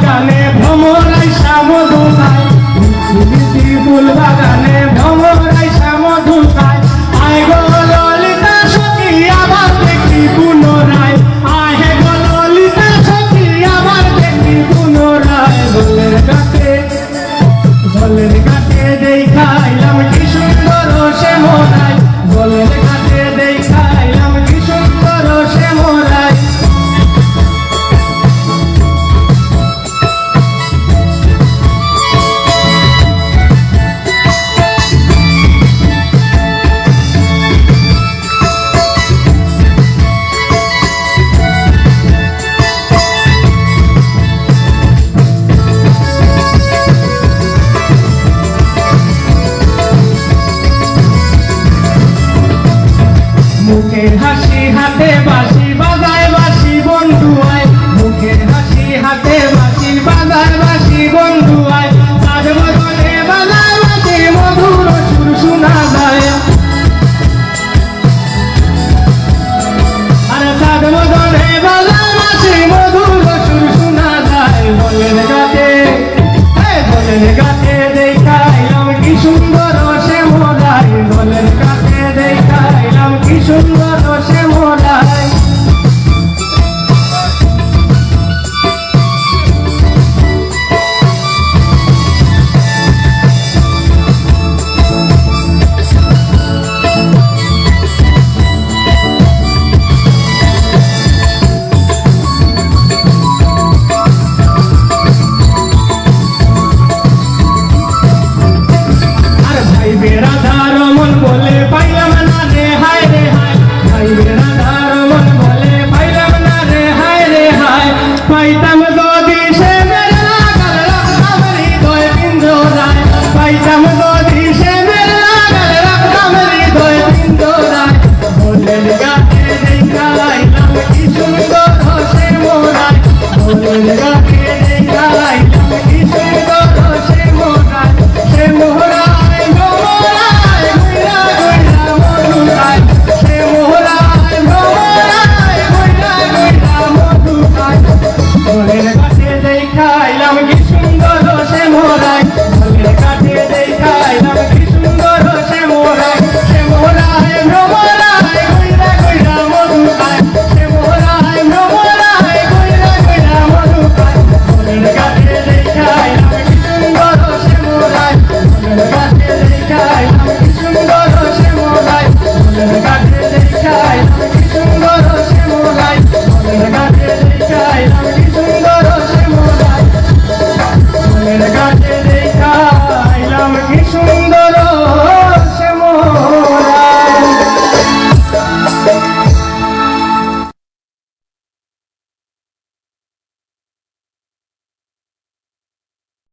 বাগানে ভ্রমরাই মধু খায়, মিষ্টি ফুল বাগানে ভ্রমরাই মধু খায়। আয় গো ললিতা সখী আবার দেখি পুনরায়, আয় গো ললিতা সখী আবার দেখি পুনরায়। জলের ঘাটে দেখাইলাম কি সুন্দর সে মোরাই, জলের ঘাটে দেখাইলাম কি সুন্দর সে মোরাই। মুখে হাসি হাতে বাঁশি বাজায় বাঁশি বন্ধু আয়, মুখে হাসি হাতে বাঁশি বাজায় বাঁশি বন্ধু আয়।